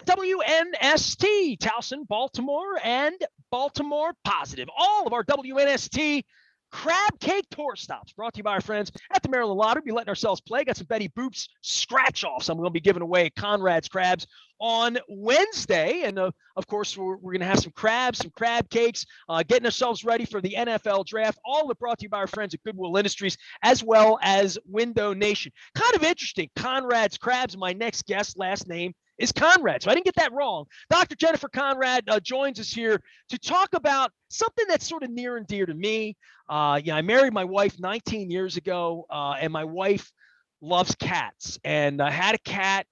WNST, Towson, Baltimore, and Baltimore Positive. All of our WNST crab cake tour stops brought to you by our friends at the Maryland Lottery. We're letting ourselves play. Got some Betty Boop's scratch offs. I'm going to be giving away Conrad's crabs on Wednesday. And of course, we're going to have some crabs, some crab cakes, getting ourselves ready for the NFL draft. All of it brought to you by our friends at Goodwill Industries, as well as Window Nation. Kind of interesting. Conrad's crabs. My next guest, last name is Conrad. So I didn't get that wrong. Dr. Jennifer Conrad joins us here to talk about something that's sort of near and dear to me. I married my wife 19 years ago, and my wife loves cats. And I had a cat.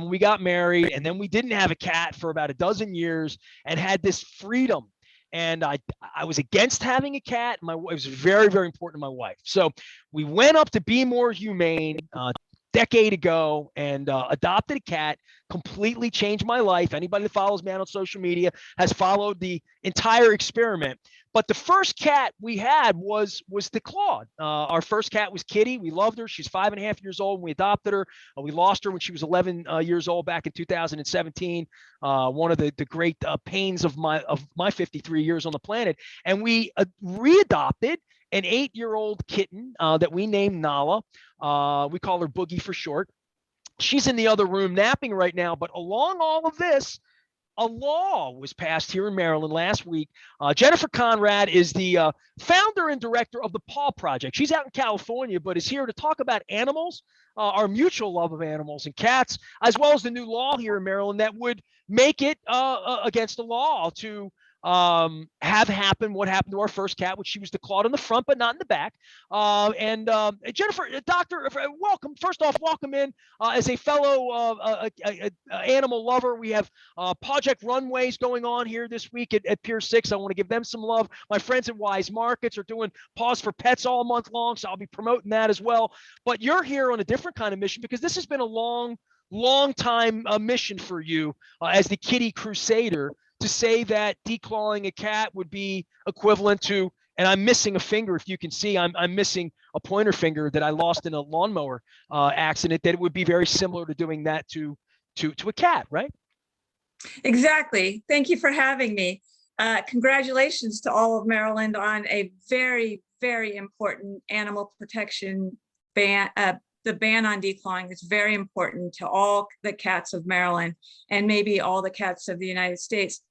We got married, and then we didn't have a cat for about a dozen years and had this freedom. And I was against having a cat. It was very, very important to my wife. So we went up to Be More Humane decade ago and adopted a cat. Completely changed my life. Anybody that follows me on social media has followed the entire experiment. But the first cat we had was declawed. Our first cat was Kitty. We loved her. She's 5.5 years old when we adopted her. We lost her when she was 11 years old back in 2017. One of the great pains of my 53 years on the planet. And we readopted an 8-year-old kitten that we named Nala. We call her Boogie for short. She's in the other room napping right now. But along all of this, a law was passed here in Maryland last week. Jennifer Conrad is the founder and director of the Paw Project. She's out in California, but is here to talk about animals, our mutual love of animals and cats, as well as the new law here in Maryland that would make it against the law to have happened what happened to our first cat, which she was declawed in the front but not in the back. Jennifer, doctor, welcome. First off, welcome in as a fellow animal lover. We have Project Runways going on here this week at Pier 6. I want to give them some love. My friends at Wise Markets are doing Paws for Pets all month long, so I'll be promoting that as well. But you're here on a different kind of mission because this has been a long time mission for you as the kitty crusader, to say that declawing a cat would be equivalent to, and I'm missing a finger. If you can see, I'm missing a pointer finger that I lost in a lawnmower accident, that it would be very similar to doing that to a cat, right? Exactly. Thank you for having me. Congratulations to all of Maryland on a very, very important animal protection ban. The ban on declawing is very important to all the cats of Maryland and maybe all the cats of the United States.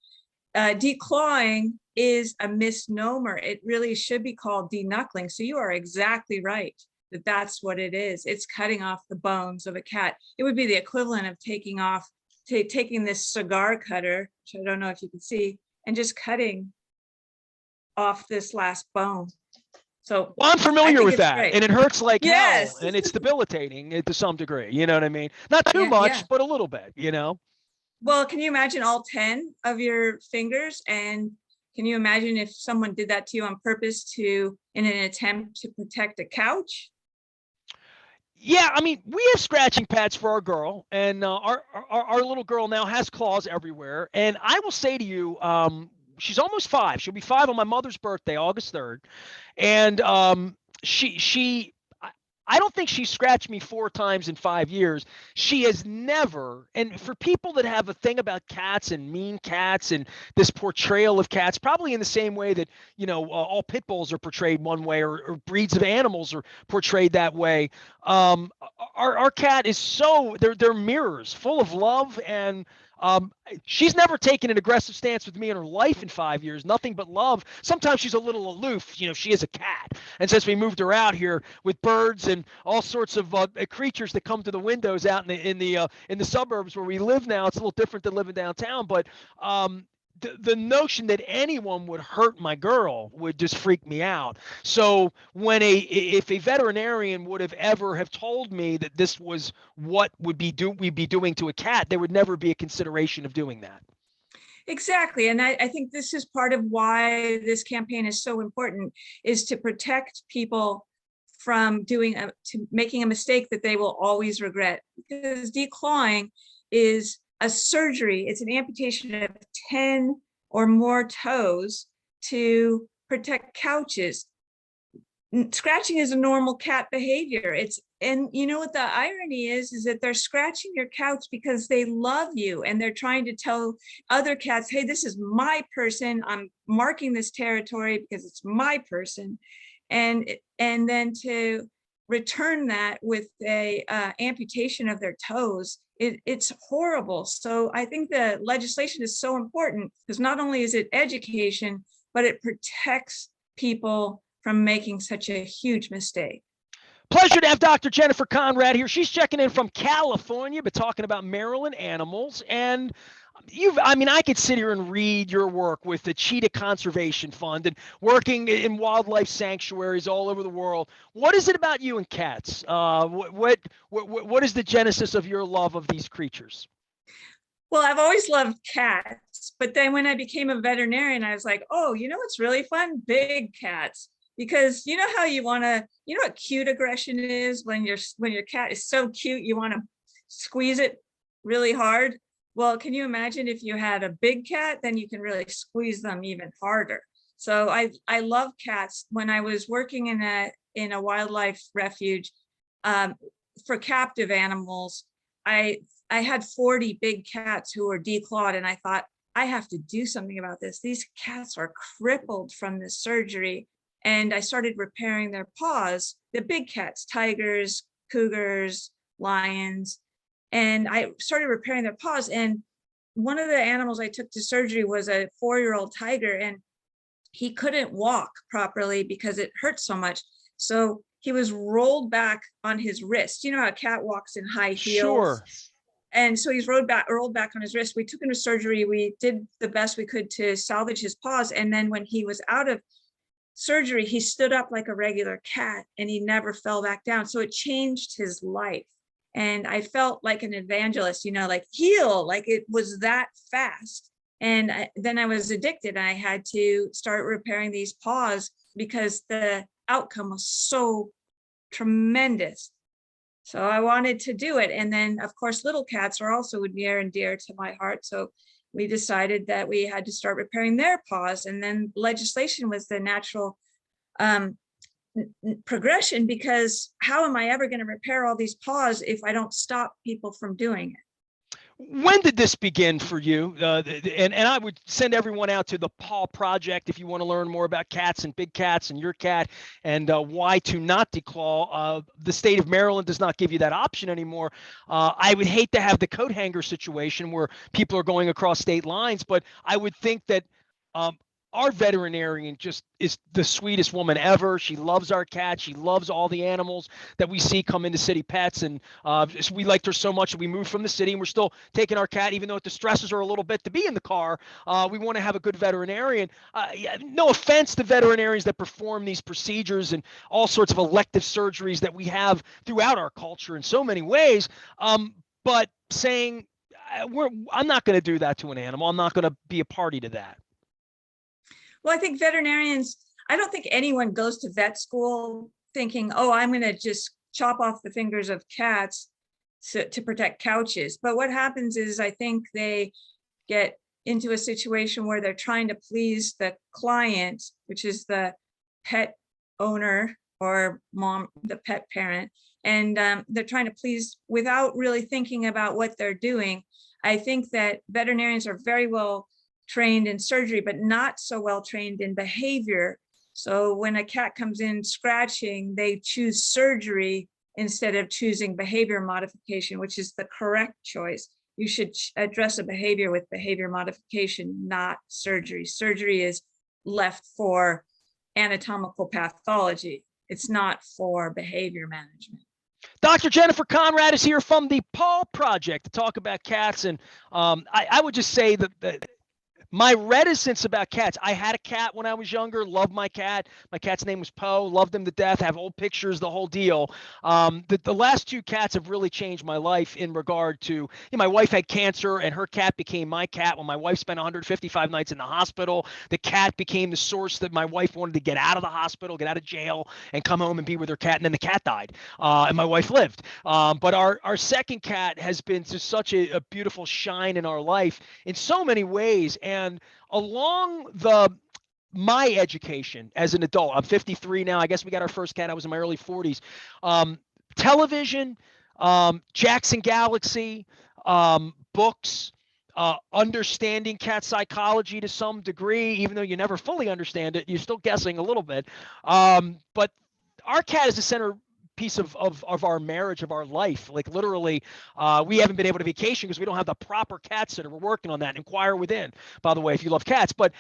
Declawing is a misnomer. It really should be called deknuckling. So you are exactly right that that's what it is. It's cutting off the bones of a cat. It would be the equivalent of taking this cigar cutter, which I don't know if you can see, and just cutting off this last bone. So I'm familiar with that, great. and it hurts like yes. hell, and it's debilitating to some degree. You know what I mean? Not too much, but a little bit. You know. Well, can you imagine all 10 of your fingers? And can you imagine if someone did that to you on purpose in an attempt to protect a couch? Yeah, I mean, we have scratching pads for our girl, and our little girl now has claws everywhere. And I will say to you, she's almost 5. She'll be 5 on my mother's birthday, August 3rd. And I don't think she scratched me 4 times in 5 years. She has never, and for people that have a thing about cats and mean cats and this portrayal of cats, probably in the same way that, all pit bulls are portrayed one way or breeds of animals are portrayed that way. Our cat is they're mirrors full of love, and she's never taken an aggressive stance with me in her life in 5 years, nothing but love. Sometimes she's a little aloof. She is a cat. And since we moved her out here with birds and all sorts of creatures that come to the windows out in the suburbs where we live now, it's a little different than living downtown. But the notion that anyone would hurt my girl would just freak me out. So if a veterinarian would have told me that this was what we'd be doing to a cat, there would never be a consideration of doing that. Exactly. And I think this is part of why this campaign is so important, is to protect people from making a mistake that they will always regret. Because declawing is a surgery. It's an amputation of 10 or more toes to protect couches. scratching is a normal cat behavior. And you know what the irony is that they're scratching your couch because they love you and they're trying to tell other cats, hey, this is my person. I'm marking this territory because it's my person. And then to return that with a amputation of their toes, it's horrible. So I think the legislation is so important because not only is it education, but it protects people from making such a huge mistake. Pleasure to have Dr. Jennifer Conrad here. She's checking in from California, but talking about Maryland animals. And I could sit here and read your work with the Cheetah Conservation Fund and working in wildlife sanctuaries all over the world. What is it about you and cats? What is the genesis of your love of these creatures? Well, I've always loved cats, but then when I became a veterinarian, I was like, oh, you know what's really fun? Big cats. Because you know how you want to, you know what cute aggression is when your cat is so cute, you want to squeeze it really hard. Well, can you imagine if you had a big cat, then you can really squeeze them even harder. So I love cats. When I was working in a wildlife refuge for captive animals, I had 40 big cats who were declawed, and I thought, I have to do something about this. These cats are crippled from this surgery. And I started repairing their paws, the big cats, tigers, cougars, lions. And I started repairing their paws. And one of the animals I took to surgery was a 4-year-old tiger, and he couldn't walk properly because it hurt so much. So he was rolled back on his wrist. You know how a cat walks in high heels? Sure. And so he's rolled back on his wrist. We took him to surgery. We did the best we could to salvage his paws. And then when he was out of surgery, he stood up like a regular cat and he never fell back down. So it changed his life. And I felt like an evangelist, like heal, like it was that fast. And then I was addicted. I had to start repairing these paws because the outcome was so tremendous. So I wanted to do it. And then of course, little cats are also near and dear to my heart. So we decided that we had to start repairing their paws. And then legislation was the natural progression, because how am I ever going to repair all these paws if I don't stop people from doing it? When did this begin for you? And I would send everyone out to the Paw Project if you want to learn more about cats and big cats and your cat and why to not declaw. The state of Maryland does not give you that option anymore. I would hate to have the coat hanger situation where people are going across state lines, but I would think that our veterinarian just is the sweetest woman ever. She loves our cat. She loves all the animals that we see come into City Pets. And we liked her so much that we moved from the city, and we're still taking our cat, even though it distresses her a little bit to be in the car. We want to have a good veterinarian. No offense to veterinarians that perform these procedures and all sorts of elective surgeries that we have throughout our culture in so many ways. But saying, I'm not going to do that to an animal. I'm not going to be a party to that. Well, I think veterinarians, I don't think anyone goes to vet school thinking, oh, I'm going to just chop off the fingers of cats to protect couches. But what happens is I think they get into a situation where they're trying to please the client, which is the pet owner or mom, the pet parent. And they're trying to please without really thinking about what they're doing. I think that veterinarians are very well trained in surgery, but not so well trained in behavior. So when a cat comes in scratching, they choose surgery instead of choosing behavior modification, which is the correct choice. You should address a behavior with behavior modification, not surgery. Surgery is left for anatomical pathology. It's not for behavior management. Dr. Jennifer Conrad is here from the Paw Project to talk about cats. And I would just say that my reticence about cats. I had a cat when I was younger, loved my cat. My cat's name was Poe, loved him to death, have old pictures, the whole deal. The last 2 cats have really changed my life in regard to, my wife had cancer and her cat became my cat. When my wife spent 155 nights in the hospital, the cat became the source that my wife wanted to get out of the hospital, get out of jail, and come home and be with her cat. And then the cat died, and my wife lived. But our second cat has been just such a beautiful shine in our life in so many ways. And along my education as an adult. I'm 53 now. I guess we got our first cat. I was in my early 40s. Television, Jackson Galaxy, books, understanding cat psychology to some degree, even though you never fully understand it, you're still guessing a little bit. But our cat is the center piece of our marriage, of our life. Like literally, we haven't been able to vacation because we don't have the proper cat sitter. We're working on that. Inquire within, by the way, if you love cats. But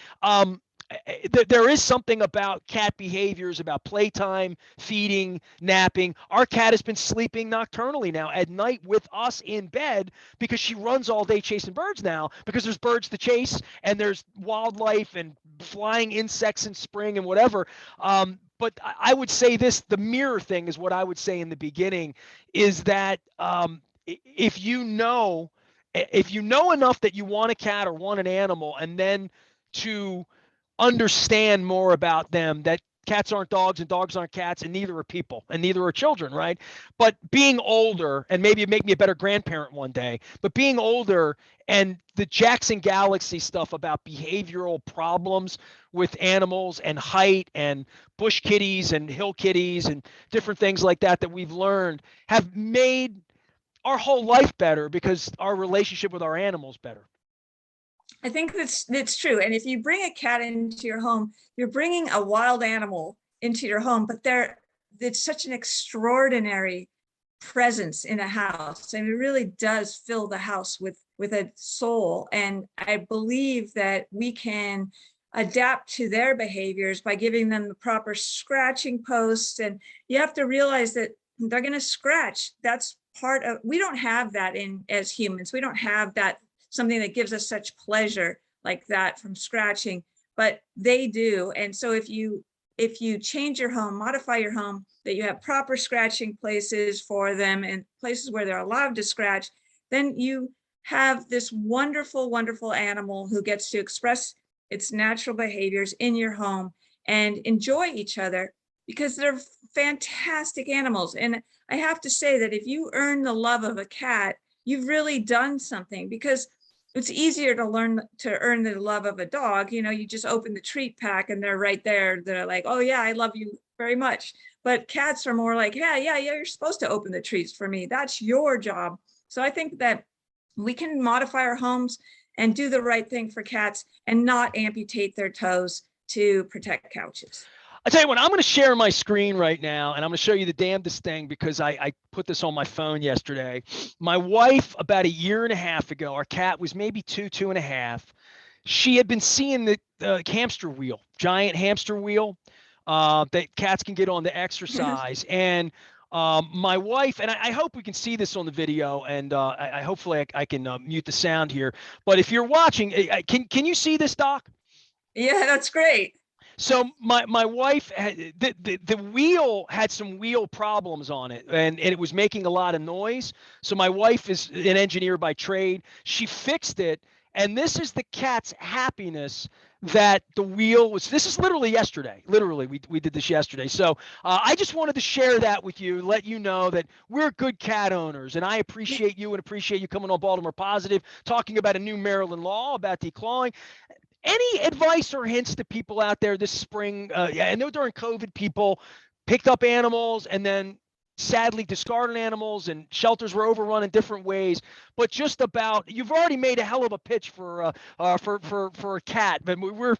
there is something about cat behaviors, about playtime, feeding, napping. Our cat has been sleeping nocturnally now at night with us in bed because she runs all day chasing birds now, because there's birds to chase and there's wildlife and flying insects in spring and whatever. But I would say this, the mirror thing is what I would say in the beginning, is that if you know enough that you want a cat or want an animal, and then to understand more about them, that cats aren't dogs and dogs aren't cats, and neither are people and neither are children, right? But being older, and maybe it make me a better grandparent one day, but being older and the Jackson Galaxy stuff about behavioral problems with animals and height and bush kitties and hill kitties and different things like that we've learned have made our whole life better because our relationship with our animals better. I think that's true. And if you bring a cat into your home, you're bringing a wild animal into your home, but it's such an extraordinary presence in a house, and it really does fill the house with a soul. And I believe that we can adapt to their behaviors by giving them the proper scratching posts. And you have to realize that they're going to scratch. That's part of, we don't have that as humans. We don't have that, something that gives us such pleasure like that from scratching, but they do. And so if you change your home, modify your home, that you have proper scratching places for them and places where they're allowed to scratch, then you have this wonderful, wonderful animal who gets to express its natural behaviors in your home and enjoy each other, because they're fantastic animals. And I have to say that if you earn the love of a cat, you've really done something, because it's easier to earn the love of a dog. You know, you just open the treat pack and they're right there. They're like, oh yeah, I love you very much. But cats are more like, yeah, you're supposed to open the treats for me. That's your job. So I think that we can modify our homes and do the right thing for cats and not amputate their toes to protect couches. I tell you what, I'm going to share my screen right now, and I'm going to show you the damnedest thing, because I put this on my phone yesterday. My wife, about a year and a half ago, our cat was maybe two and a half. She had been seeing the hamster wheel, giant hamster wheel that cats can get on to exercise. And my wife, and I hope we can see this on the video, and I hopefully I can mute the sound here. But if you're watching, can you see this, Doc? Yeah, that's great. So my wife had, the wheel had some wheel problems on it, and it was making a lot of noise. So my wife is an engineer by trade. She fixed it, and this is the cat's happiness that the wheel was. This is literally yesterday. Literally, we did this yesterday. So I just wanted to share that with you, let you know that we're good cat owners, and I appreciate you and appreciate you coming on Baltimore Positive, talking about a new Maryland law about declawing. Any advice or hints to people out there this spring? Yeah, I know during COVID, people picked up animals and then sadly discarded animals, and shelters were overrun in different ways. But just about, you've already made a hell of a pitch for a cat, but we're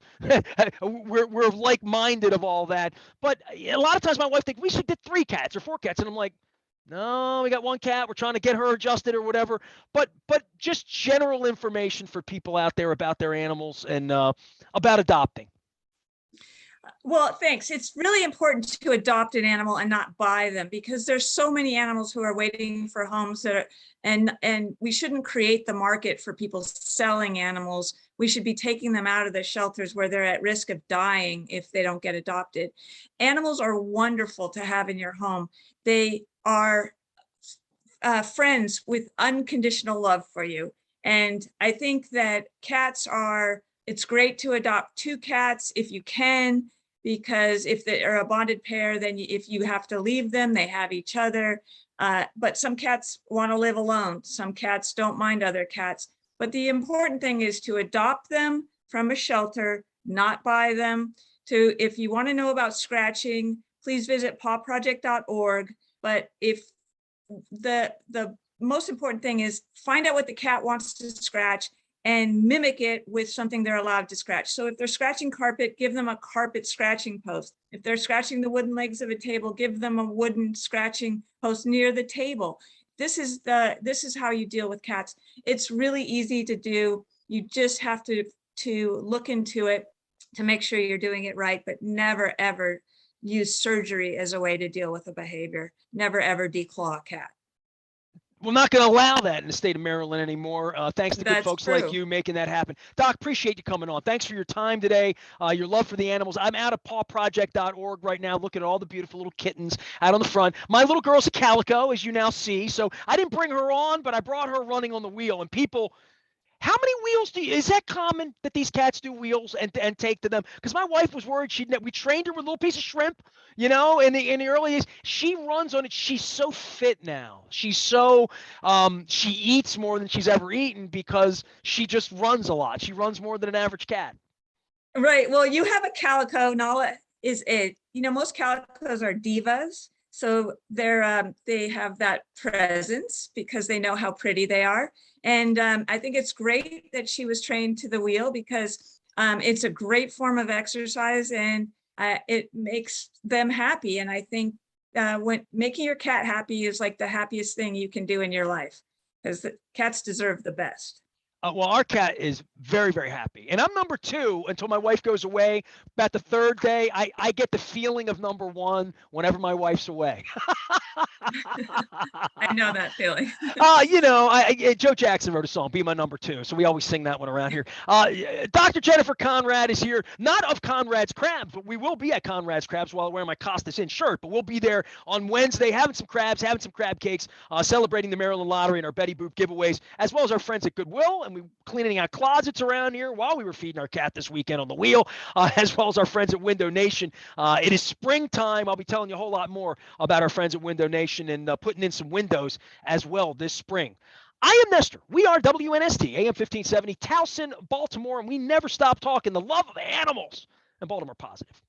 we're like-minded of all that. But a lot of times, my wife thinks we should get 3 cats or 4 cats, and I'm like, no, we got 1 cat. We're trying to get her adjusted or whatever. But just general information for people out there about their animals and about adopting. Well, thanks. It's really important to adopt an animal and not buy them, because there's so many animals who are waiting for homes that are, and we shouldn't create the market for people selling animals. We should be taking them out of the shelters where they're at risk of dying if they don't get adopted. Animals are wonderful to have in your home. They are friends with unconditional love for you. And I think that cats it's great to adopt 2 cats if you can, because if they are a bonded pair, then if you have to leave them, they have each other. But some cats want to live alone. Some cats don't mind other cats. But the important thing is to adopt them from a shelter not buy them. If you want to know about scratching, please visit pawproject.org. But if the most important thing is find out what the cat wants to scratch and mimic it with something they're allowed to scratch. So if they're scratching carpet, give them a carpet scratching post. If they're scratching the wooden legs of a table, give them a wooden scratching post near the table. This is how you deal with cats. It's really easy to do. You just have to look into it to make sure you're doing it right, but never ever use surgery as a way to deal with a behavior. Never ever declaw a cat. We're not going to allow that in the state of Maryland anymore. Thanks to good That's folks true. like you making that happen. Doc, appreciate you coming on. Thanks for your time today, your love for the animals. I'm out of pawproject.org right now looking at all the beautiful little kittens out on the front. My little girl's a calico, as you now see. So I didn't bring her on, but I brought her running on the wheel. And people, how many wheels is that common that these cats do wheels and take to them? Because my wife was worried we trained her with a little piece of shrimp, in the early days. She runs on it. She's so fit now. She's so she eats more than she's ever eaten because she just runs a lot. She runs more than an average cat. Right. Well, you have a calico. Nala is it. Most calicos are divas. So they have that presence because they know how pretty they are. And I think it's great that she was trained to the wheel because it's a great form of exercise and it makes them happy. And I think when making your cat happy is like the happiest thing you can do in your life because the cats deserve the best. Well, our cat is very, very happy. And I'm number 2 until my wife goes away. About the 3rd day, I get the feeling of number 1 whenever my wife's away. I know that feeling. Joe Jackson wrote a song, Be My Number 2. So we always sing that one around here. Dr. Jennifer Conrad is here, not of Conrad's Crabs, but we will be at Conrad's Crabs while I wear my Costas In shirt. But we'll be there on Wednesday having some crabs, having some crab cakes, celebrating the Maryland Lottery and our Betty Boop giveaways, as well as our friends at Goodwill. And we cleaning out closets around here while we were feeding our cat this weekend on the wheel, as well as our friends at Window Nation. It is springtime. I'll be telling you a whole lot more about our friends at Window Nation and putting in some windows as well this spring. I am Nestor. We are WNST, AM 1570, Towson, Baltimore, and we never stop talking the love of animals and Baltimore positive.